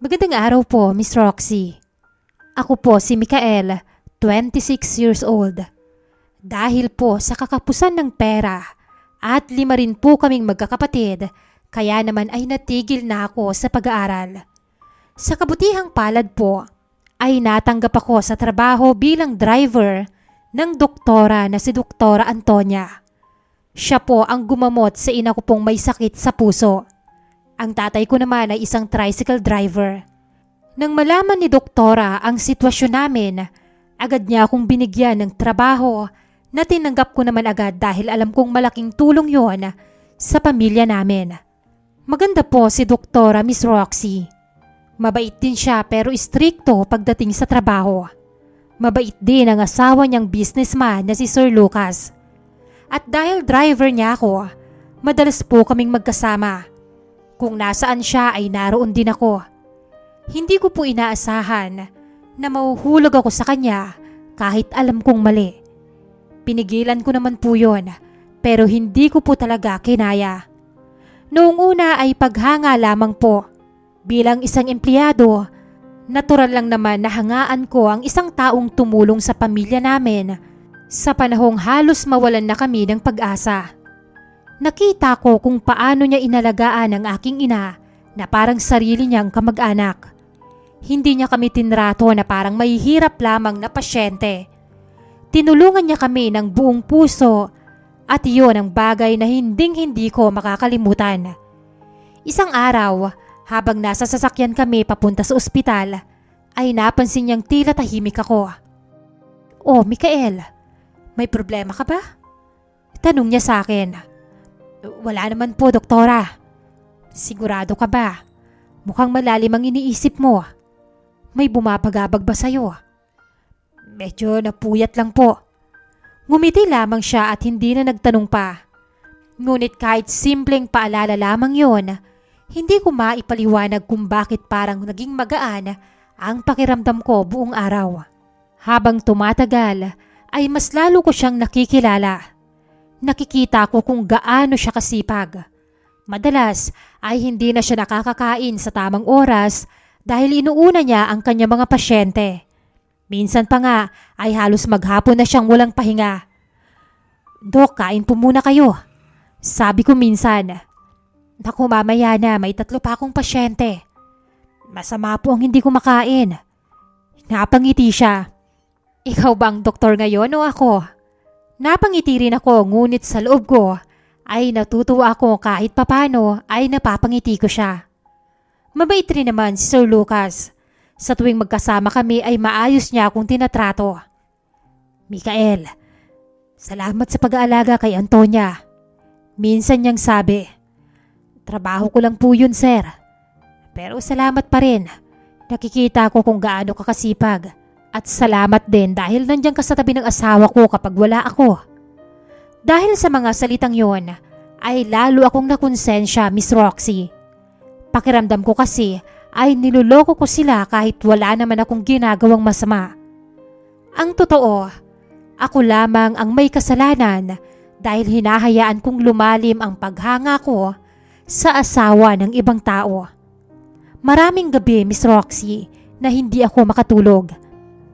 Magandang araw po, Miss Roxy. Ako po si Mikael, 26 years old. Dahil po sa kakapusan ng pera at 5 rin po kaming magkakapatid, kaya naman ay natigil na ako sa pag-aaral. Sa kabutihang palad po, ay natanggap ako sa trabaho bilang driver ng doktora na si Doktora Antonia. Siya po ang gumamot sa ina ko pong may sakit sa puso. Ang tatay ko naman ay isang tricycle driver. Nang malaman ni Doktora ang sitwasyon namin, agad niya akong binigyan ng trabaho na tinanggap ko naman agad dahil alam kong malaking tulong yon sa pamilya namin. Maganda po si Doktora Miss Roxy. Mabait din siya pero istrikto pagdating sa trabaho. Mabait din ang asawa niyang businessman na si Sir Lucas. At dahil driver niya ako, madalas po kaming magkasama. Kung nasaan siya ay naroon din ako. Hindi ko po inaasahan na mahuhulog ako sa kanya kahit alam kong mali. Pinigilan ko naman po yon pero hindi ko po talaga kinaya. Noong una ay paghanga lamang po. Bilang isang empleyado, natural lang naman na hangaan ko ang isang taong tumulong sa pamilya namin sa panahong halos mawalan na kami ng pag-asa. Nakita ko kung paano niya inalagaan ang aking ina na parang sarili niyang kamag-anak. Hindi niya kami tinrato na parang mahihirap lamang na pasyente. Tinulungan niya kami ng buong puso at iyon ang bagay na hinding-hindi ko makakalimutan. Isang araw, habang nasa sasakyan kami papunta sa ospital, ay napansin niyang tila tahimik ako. "Oh, Mikael, may problema ka ba?" Tanong niya sa akin. "Wala naman po, doktora." "Sigurado ka ba? Mukhang malalim ang iniisip mo. May bumabagabag ba sa'yo?" "Medyo napuyat lang po." Ngumiti lamang siya at hindi na nagtanong pa. Ngunit kahit simpleng paalala lamang yon, hindi ko maipaliwanag kung bakit parang naging magaan ang pakiramdam ko buong araw. Habang tumatagal, ay mas lalo ko siyang nakikilala. Nakikita ko kung gaano siya kasipag. Madalas ay hindi na siya nakakakain sa tamang oras dahil inuuna niya ang kanyang mga pasyente. Minsan pa nga ay halos maghapon na siyang walang pahinga. "Dok, kain po muna kayo," sabi ko minsan. "Naku, mamaya na, may 3 pa akong pasyente." "Masama po ang hindi kumakain." Napangiti siya. "Ikaw bang doktor ngayon o ako?" Napangiti rin ako, ngunit sa loob ko ay natutuwa ako kahit papano ay napapangiti ko siya. Mabait rin naman si Sir Lucas. Sa tuwing magkasama kami ay maayos niya akong tinatrato. "Mikael, salamat sa pag-aalaga kay Antonia." Minsan niyang sabi. "Trabaho ko lang po yun, sir. Pero salamat pa rin. Nakikita ko kung gaano ka kasipag. At salamat din dahil nandiyan ka sa tabi ng asawa ko kapag wala ako." Dahil sa mga salitang yon, ay lalo akong nakonsensya, Miss Roxy. Pakiramdam ko kasi ay niloloko ko sila kahit wala naman akong ginagawang masama. Ang totoo, ako lamang ang may kasalanan dahil hinahayaan kong lumalim ang paghanga ko sa asawa ng ibang tao. Maraming gabi, Miss Roxy, na hindi ako makatulog.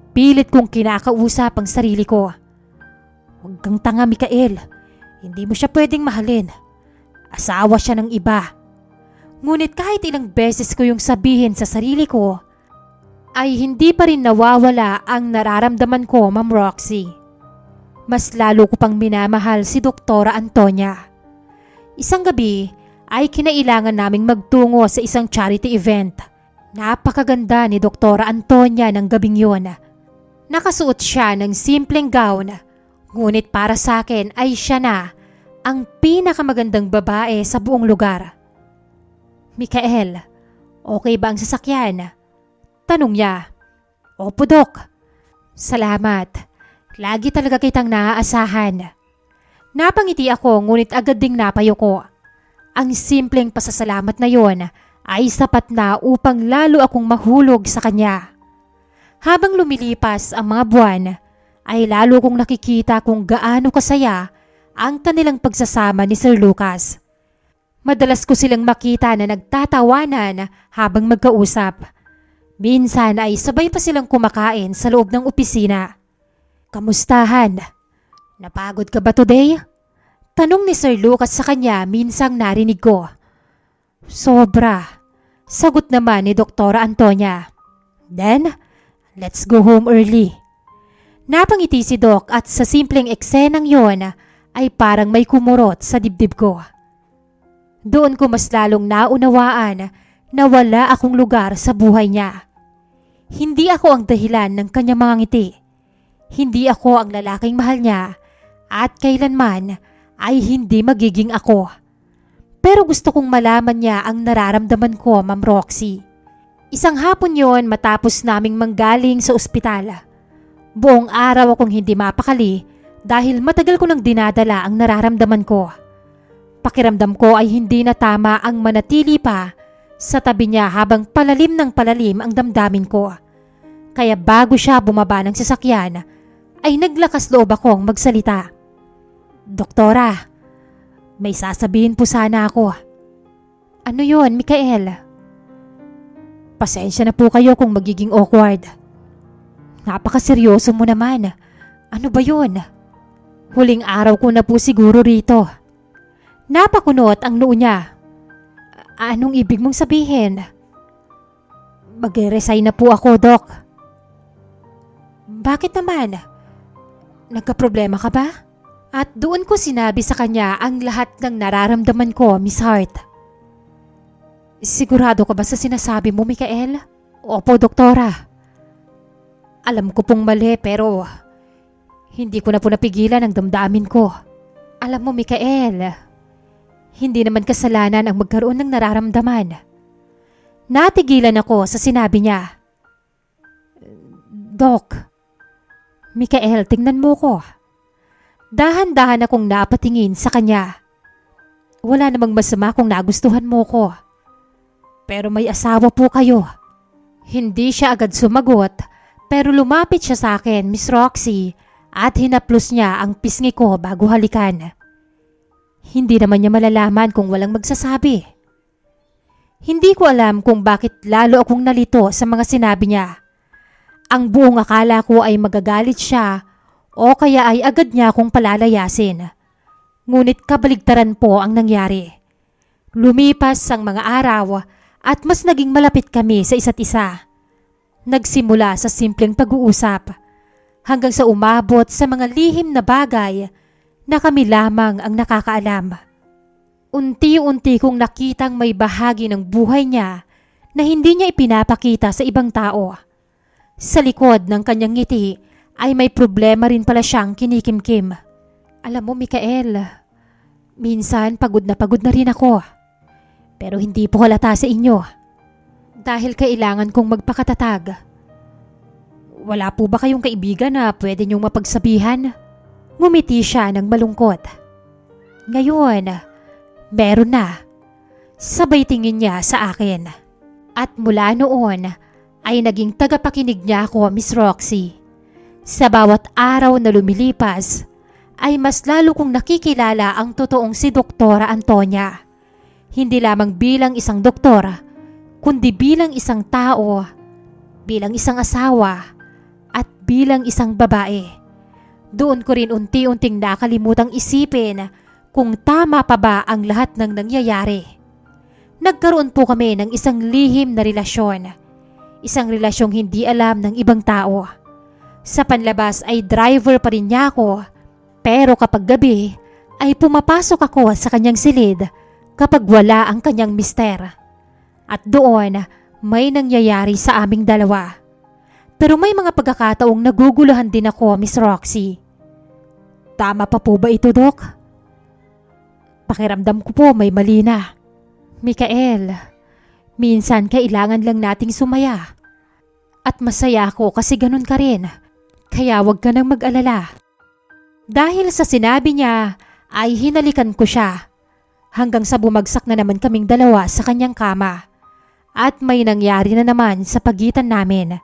Pilit kong kinakausap ang sarili ko. "Huwag kang tanga, Mikael. Hindi mo siya pwedeng mahalin. Asawa siya ng iba." Ngunit kahit ilang beses ko yung sabihin sa sarili ko, ay hindi pa rin nawawala ang nararamdaman ko, Ma'am Roxy. Mas lalo ko pang minamahal si Doktora Antonia. Isang gabi ay kinailangan naming magtungo sa isang charity event. Napakaganda ni Doktora Antonia ng gabing yon. Nakasuot siya ng simpleng gown, ngunit para sa akin ay siya na ang pinakamagandang babae sa buong lugar. "Mikael, okay ba ang sasakyan?" tanong niya. "Opo, Dok." "Salamat. Lagi talaga kitang naaasahan." Napangiti ako, ngunit agad ding napayo ko. Ang simpleng pasasalamat na yon ay sapat na upang lalo akong mahulog sa kanya. Habang lumilipas ang mga buwan, ay lalo kong nakikita kung gaano kasaya ang kanilang pagsasama ni Sir Lucas. Madalas ko silang makita na nagtatawanan habang magkausap. Minsan ay sabay pa silang kumakain sa loob ng opisina. Kamustahan? Napagod ka ba today? Tanong ni Sir Lucas sa kanya minsang narinig ko. Sobra. Sagot naman ni Doktora Antonia. Then, let's go home early. Napangiti si Doc at sa simpleng eksenang yon ay parang may kumurot sa dibdib ko. Doon ko mas lalong naunawaan na wala akong lugar sa buhay niya. Hindi ako ang dahilan ng kanyang mga ngiti. Hindi ako ang lalaking mahal niya at kailanman ay hindi magiging ako. Pero gusto kong malaman niya ang nararamdaman ko, Ma'am Roxy. Isang hapon yon matapos naming manggaling sa ospital. Buong araw akong hindi mapakali dahil matagal ko nang dinadala ang nararamdaman ko. Pakiramdam ko ay hindi na tama ang manatili pa sa tabi niya habang palalim ng palalim ang damdamin ko. Kaya bago siya bumaba ng sasakyan, ay naglakas loob akong magsalita. Doktora, may sasabihin po sana ako. Ano yon, Mikael? Pasensya na po kayo kung magiging awkward. Napakaseryoso mo naman. Ano ba yon? Huling araw ko na po siguro rito. Napakunot ang noo niya. Anong ibig mong sabihin? Mag-resign na po ako, Doc. Bakit naman? Nagkaproblema ka ba? At doon ko sinabi sa kanya ang lahat ng nararamdaman ko, Miss Hart. Sigurado ka ba sa sinasabi mo, Mikael? Opo, Doktora. Alam ko pong mali pero hindi ko na po napigilan ang damdamin ko. Alam mo, Mikael, hindi naman kasalanan ang magkaroon ng nararamdaman. Natigilan ako sa sinabi niya. Doc, Mikael, tingnan mo ko. Dahan-dahan akong napatingin sa kanya. Wala namang masama kung nagustuhan mo ko. Pero may asawa po kayo. Hindi siya agad sumagot pero lumapit siya sa akin, Miss Roxy, at hinaplos niya ang pisngi ko bago halikan. Hindi naman niya malalaman kung walang magsasabi. Hindi ko alam kung bakit lalo akong nalito sa mga sinabi niya. Ang buong akala ko ay magagalit siya o kaya ay agad niya akong palalayasin. Ngunit kabaligtaran po ang nangyari. Lumipas ang mga araw at mas naging malapit kami sa isa't isa. Nagsimula sa simpleng pag-uusap hanggang sa umabot sa mga lihim na bagay na kami lamang ang nakakaalam. Unti-unti kong nakitang may bahagi ng buhay niya na hindi niya ipinapakita sa ibang tao. Sa likod ng kanyang ngiti ay may problema rin pala siyang kinikimkim. Alam mo, Mikael, minsan pagod na rin ako. Pero hindi po halata sa inyo. Dahil kailangan kong magpakatatag. Wala po ba kayong kaibigan na pwede niyong mapagsabihan? Ngumiti siya ng malungkot. Ngayon, meron na. Sabay tingin niya sa akin. At mula noon ay naging tagapakinig niya ako, Miss Roxy. Sa bawat araw na lumilipas ay mas lalo kong nakikilala ang totoong si Doktora Antonia. Hindi lamang bilang isang doktor, kundi bilang isang tao, bilang isang asawa, at bilang isang babae. Doon ko rin unti-unting nakalimutang isipin kung tama pa ba ang lahat ng nangyayari. Nagkaroon po kami ng isang lihim na relasyon. Isang relasyong hindi alam ng ibang tao. Sa panlabas ay driver pa rin niya ako, pero kapag gabi ay pumapasok ako sa kanyang silid kapag wala ang kanyang mister. At doon may nangyayari sa aming dalawa. Pero may mga pagkakataong naguguluhan din ako, Miss Roxy. Tama pa po ba ito, Doc? Pakiramdam ko po may mali na. Mikael, minsan kailangan lang nating sumaya. At masaya ako kasi ganun ka rin. Kaya wag ka nang mag-alala. Dahil sa sinabi niya ay hinalikan ko siya. Hanggang sa bumagsak na naman kaming dalawa sa kanyang kama. At may nangyari na naman sa pagitan namin.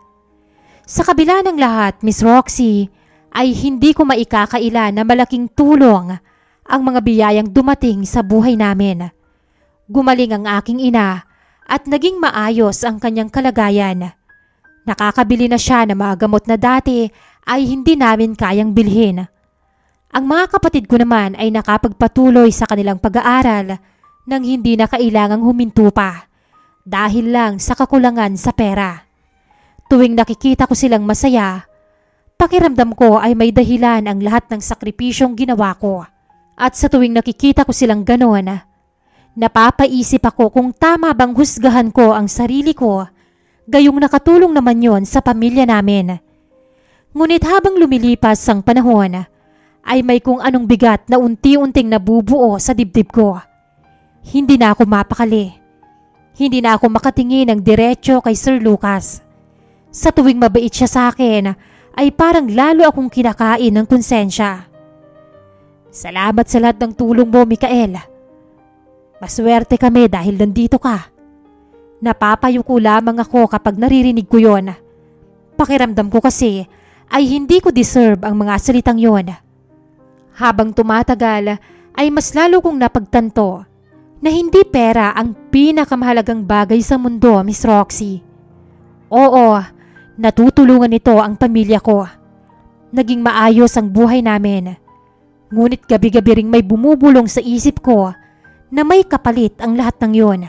Sa kabila ng lahat, Miss Roxy, ay hindi ko maikakaila na malaking tulong ang mga biyayang dumating sa buhay namin. Gumaling ang aking ina at naging maayos ang kanyang kalagayan. Nakakabili na siya ng mga gamot na dati ay hindi namin kayang bilhin. Ang mga kapatid ko naman ay nakapagpatuloy sa kanilang pag-aaral nang hindi na kailangang huminto pa dahil lang sa kakulangan sa pera. Tuwing nakikita ko silang masaya, pakiramdam ko ay may dahilan ang lahat ng sakripisyong ginawa ko. At sa tuwing nakikita ko silang ganon, napapaisip ako kung tama bang husgahan ko ang sarili ko, gayong nakatulong naman yon sa pamilya namin. Ngunit habang lumilipas ang panahon, ay may kung anong bigat na unti-unting nabubuo sa dibdib ko. Hindi na ako mapakali. Hindi na ako makatingin ng diretso kay Sir Lucas. Sa tuwing mabait siya sa akin, ay parang lalo akong kinakain ng konsensya. Salamat sa lahat ng tulong mo, Mikael. Maswerte kami dahil nandito ka. Napapayuko lamang ako kapag naririnig ko yon. Pakiramdam ko kasi ay hindi ko deserve ang mga salitang yon. Habang tumatagal ay mas lalo kong napagtanto na hindi pera ang pinakamahalagang bagay sa mundo, Miss Roxy. Oo, natutulungan nito ang pamilya ko. Naging maayos ang buhay namin. Ngunit gabi-gabi ring may bumubulong sa isip ko na may kapalit ang lahat ng yon.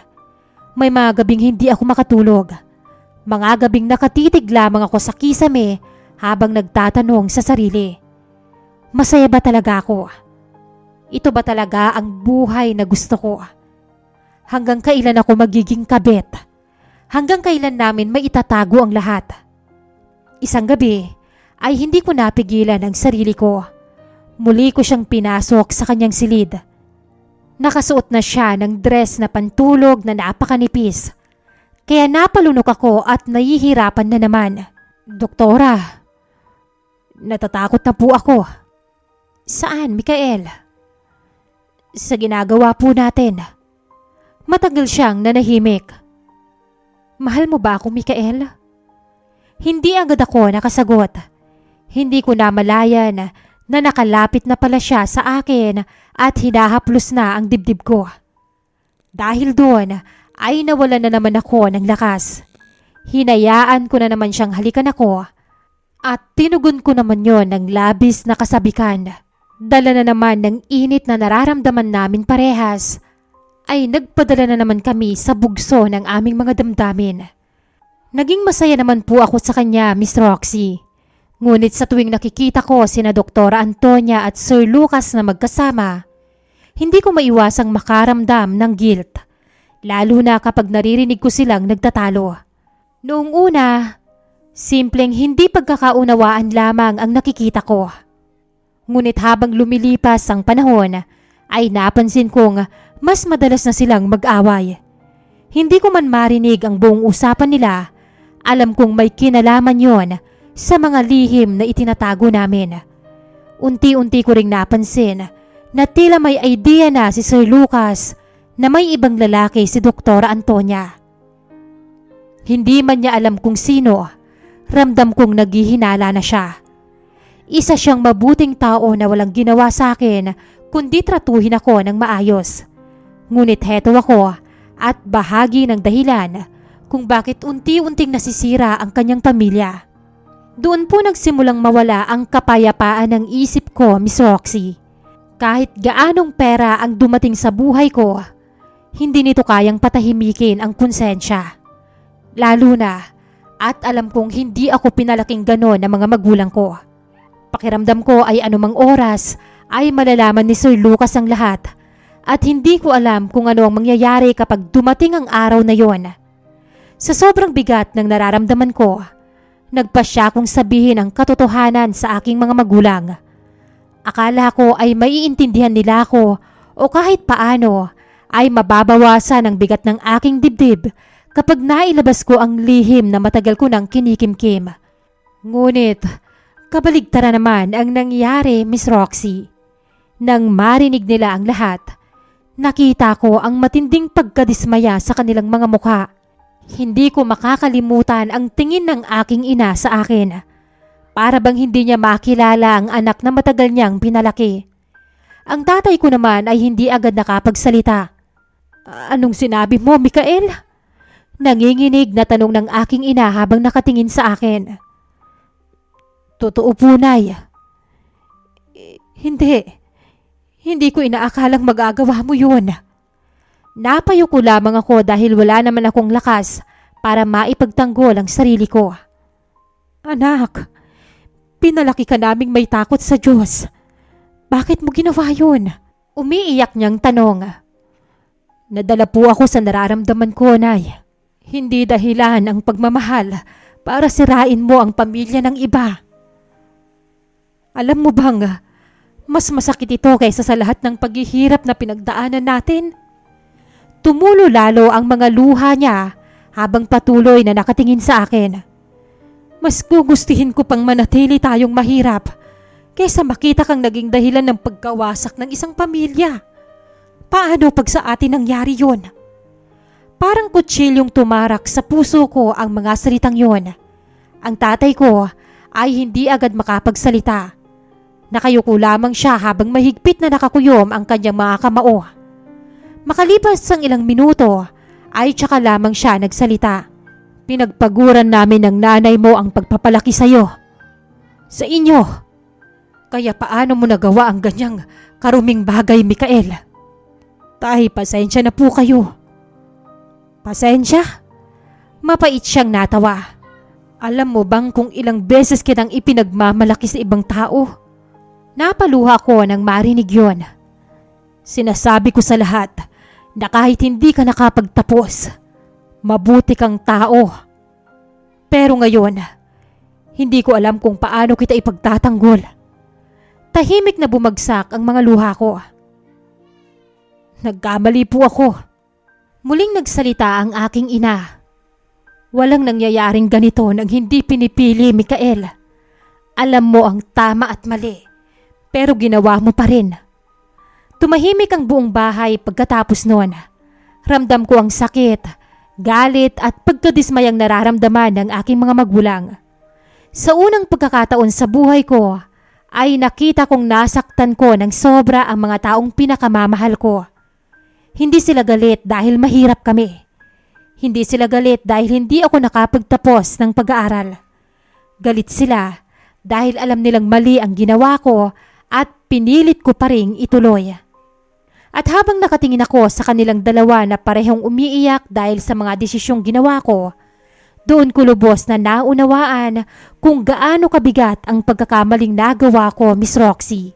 May mga gabing hindi ako makatulog. Mga gabing nakatitig lamang ako sa kisame habang nagtatanong sa sarili. Masaya ba talaga ako? Ito ba talaga ang buhay na gusto ko? Hanggang kailan ako magiging kabit? Hanggang kailan namin maitatago ang lahat? Isang gabi ay hindi ko napigilan ang sarili ko. Muli ko siyang pinasok sa kanyang silid. Nakasuot na siya ng dress na pantulog na napakanipis. Kaya napalunok ako at nahihirapan na naman. Doktora, natatakot na po ako. Saan, Mikael? Sa ginagawa po natin. Matagal siyang nanahimik. Mahal mo ba ako, Mikael? Hindi agad ako nakasagot. Hindi ko namalayan na nakalapit na pala siya sa akin at hinahaplos na ang dibdib ko. Dahil doon ay nawalan na naman ako ng lakas. Hinayaan ko na naman siyang halikan ako at tinugon ko naman yon ng labis na kasabikan. Dala na naman ng init na nararamdaman namin parehas, ay nagpadala na naman kami sa bugso ng aming mga damdamin. Naging masaya naman po ako sa kanya, Miss Roxy. Ngunit sa tuwing nakikita ko sina Doktora Antonia at Sir Lucas na magkasama, hindi ko maiwasang makaramdam ng guilt, lalo na kapag naririnig ko silang nagtatalo. Noong una, simpleng hindi pagkakaunawaan lamang ang nakikita ko. Ngunit habang lumilipas ang panahon, ay napansin kong mas madalas na silang mag-away. Hindi ko man marinig ang buong usapan nila, alam kong may kinalaman yon sa mga lihim na itinatago namin. Unti-unti ko ring napansin na tila may idea na si Sir Lucas na may ibang lalaki si Doktora Antonia. Hindi man niya alam kung sino, ramdam kong naghihinala na siya. Isa siyang mabuting tao na walang ginawa sa akin kundi tratuhin ako ng maayos. Ngunit heto ako at bahagi ng dahilan kung bakit unti-unting nasisira ang kanyang pamilya. Doon po nagsimulang mawala ang kapayapaan ng isip ko, Miss Roxy. Kahit gaanong pera ang dumating sa buhay ko, hindi nito kayang patahimikin ang konsensya. Lalo na at alam kong hindi ako pinalaking ganon ng mga magulang ko. Pakiramdam ko ay anumang oras ay malalaman ni Sir Lucas ang lahat at hindi ko alam kung ano ang mangyayari kapag dumating ang araw na yon. Sa sobrang bigat ng nararamdaman ko, nagpasya kong sabihin ang katotohanan sa aking mga magulang. Akala ko ay maiintindihan nila ako o kahit paano ay mababawasan ang bigat ng aking dibdib kapag nailabas ko ang lihim na matagal ko nang kinikimkim. Ngunit kabaligtaran naman ang nangyari, Miss Roxy. Nang marinig nila ang lahat, nakita ko ang matinding pagkadismaya sa kanilang mga mukha. Hindi ko makakalimutan ang tingin ng aking ina sa akin. Para bang hindi niya makilala ang anak na matagal niyang pinalaki. Ang tatay ko naman ay hindi agad nakapagsalita. Anong sinabi mo, Mikael? Nanginginig na tanong ng aking ina habang nakatingin sa akin. Totoo po, Nay. Hindi. Hindi ko inaakalang magagawa mo yun. Napayo ko lamang ako dahil wala naman akong lakas para maipagtanggol ang sarili ko. Anak, pinalaki ka naming may takot sa Diyos. Bakit mo ginawa yun? Umiiyak niyang tanong. Nadala po ako sa nararamdaman ko, Nay. Hindi dahilan ang pagmamahal para sirain mo ang pamilya ng iba. Alam mo bang, mas masakit ito kaysa sa lahat ng paghihirap na pinagdaanan natin? Tumulo lalo ang mga luha niya habang patuloy na nakatingin sa akin. Mas gugustuhin ko pang manatili tayong mahirap kaysa makita kang naging dahilan ng pagkawasak ng isang pamilya. Paano pag sa atin nangyari yun? Parang kutsilyong tumarak sa puso ko ang mga salitang yun. Ang tatay ko ay hindi agad makapagsalita. Nakayuko lamang siya habang mahigpit na nakakuyom ang kanyang mga kamao. Makalipas ang ilang minuto ay tsaka lamang siya nagsalita. Pinagpaguran namin ng nanay mo ang pagpapalaki sa'yo. Sa inyo. Kaya paano mo nagawa ang ganyang karuming bagay, Mikael? Tay, pasensya na po kayo. Pasensya? Mapait siyang natawa. Alam mo bang kung ilang beses kitang ipinagmamalaki sa ibang tao? Napaluha ko nang marinig yon. Sinasabi ko sa lahat na kahit hindi ka nakapagtapos, mabuti kang tao. Pero ngayon, hindi ko alam kung paano kita ipagtatanggol. Tahimik na bumagsak ang mga luha ko. Nagkamali po ako. Muling nagsalita ang aking ina. Walang nangyayaring ganito nang hindi pinipili, Mikael. Alam mo ang tama at mali, pero ginawa mo pa rin. Tumahimik ang buong bahay pagkatapos noon. Ramdam ko ang sakit, galit at pagkadismayang nararamdaman ng aking mga magulang. Sa unang pagkakataon sa buhay ko, ay nakita kong nasaktan ko ng sobra ang mga taong pinakamamahal ko. Hindi sila galit dahil mahirap kami. Hindi sila galit dahil hindi ako nakapagtapos ng pag-aaral. Galit sila dahil alam nilang mali ang ginawa ko at pinilit ko pa ring ituloy. At habang nakatingin ako sa kanilang dalawa na parehong umiiyak dahil sa mga desisyong ginawa ko, doon ko lubos na naunawaan kung gaano kabigat ang pagkakamaling nagawa ko, Miss Roxy.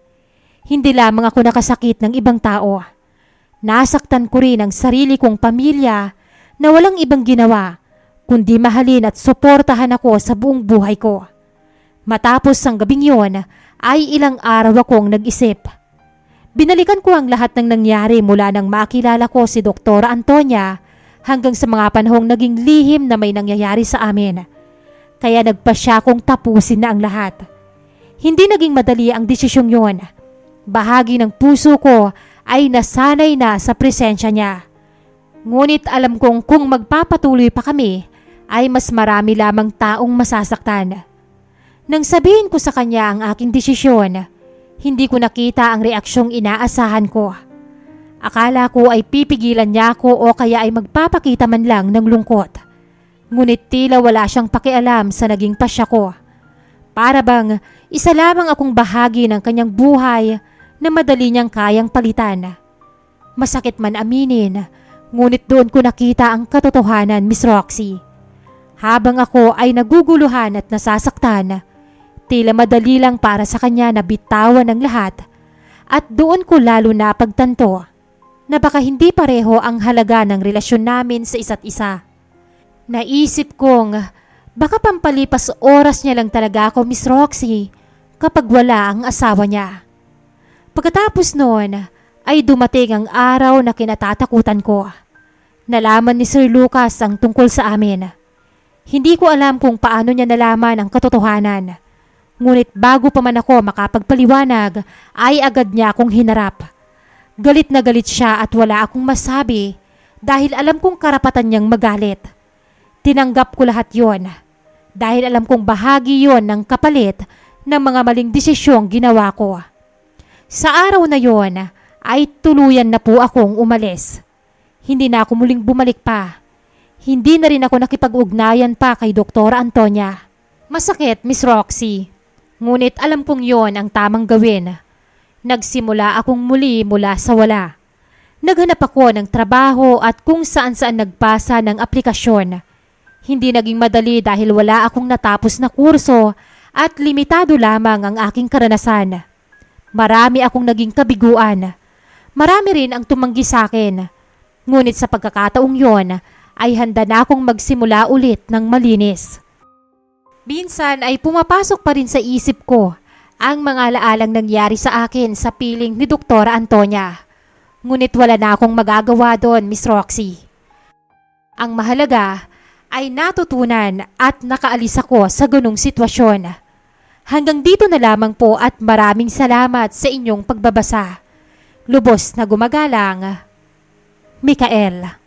Hindi lamang ako nakasakit ng ibang tao. Nasaktan ko rin ang sarili kong pamilya na walang ibang ginawa kundi mahalin at suportahan ako sa buong buhay ko. Matapos ang gabing yon, ay ilang araw akong nag-isip. Binalikan ko ang lahat ng nangyari mula nang makilala ko si Dr. Antonia hanggang sa mga panahong naging lihim na may nangyayari sa amin. Kaya nagpasya kong tapusin na ang lahat. Hindi naging madali ang desisyong yon. Bahagi ng puso ko ay nasanay na sa presensya niya. Ngunit alam kong kung magpapatuloy pa kami, ay mas marami lamang taong masasaktan. Nang sabihin ko sa kanya ang aking desisyon, hindi ko nakita ang reaksyong inaasahan ko. Akala ko ay pipigilan niya ako o kaya ay magpapakita man lang ng lungkot. Ngunit tila wala siyang pakialam sa naging pasya ko. Para bang isa lamang akong bahagi ng kanyang buhay na madali niyang kayang palitan. Masakit man aminin, ngunit doon ko nakita ang katotohanan, Miss Roxy. Habang ako ay naguguluhan at nasasaktan, tila madali lang para sa kanya na bitawan ng lahat at doon ko lalo na pagtanto na baka hindi pareho ang halaga ng relasyon namin sa isa't isa. Naisip kong baka pampalipas oras niya lang talaga ako, Miss Roxy, kapag wala ang asawa niya. Pagkatapos noon ay dumating ang araw na kinatatakutan ko. Nalaman ni Sir Lucas ang tungkol sa amin. Hindi ko alam kung paano niya nalaman ang katotohanan. Ngunit bago pa man ako makapagpaliwanag, ay agad niya akong hinarap. Galit na galit siya at wala akong masabi dahil alam kong karapatan niyang magalit. Tinanggap ko lahat yon dahil alam kong bahagi yon ng kapalit ng mga maling desisyong ginawa ko. Sa araw na yon ay tuluyan na po akong umalis. Hindi na ako muling bumalik pa. Hindi na rin ako nakipag-ugnayan pa kay Doktora Antonia. Masakit, Miss Roxy. Ngunit alam kong yon ang tamang gawin. Nagsimula akong muli mula sa wala. Naghanap ako ng trabaho at kung saan-saan nagpasa ng aplikasyon. Hindi naging madali dahil wala akong natapos na kurso at limitado lamang ang aking karanasan. Marami akong naging kabiguan. Marami rin ang tumanggi sa akin. Ngunit sa pagkakataong yon ay handa na akong magsimula ulit ng malinis. Minsan ay pumapasok pa rin sa isip ko ang mga alaalang nangyari sa akin sa piling ni Doktora Antonia. Ngunit wala na akong magagawa doon, Miss Roxy. Ang mahalaga ay natutunan at nakaalis ako sa ganung sitwasyon. Hanggang dito na lamang po at maraming salamat sa inyong pagbabasa. Lubos na gumagalang, Mikael.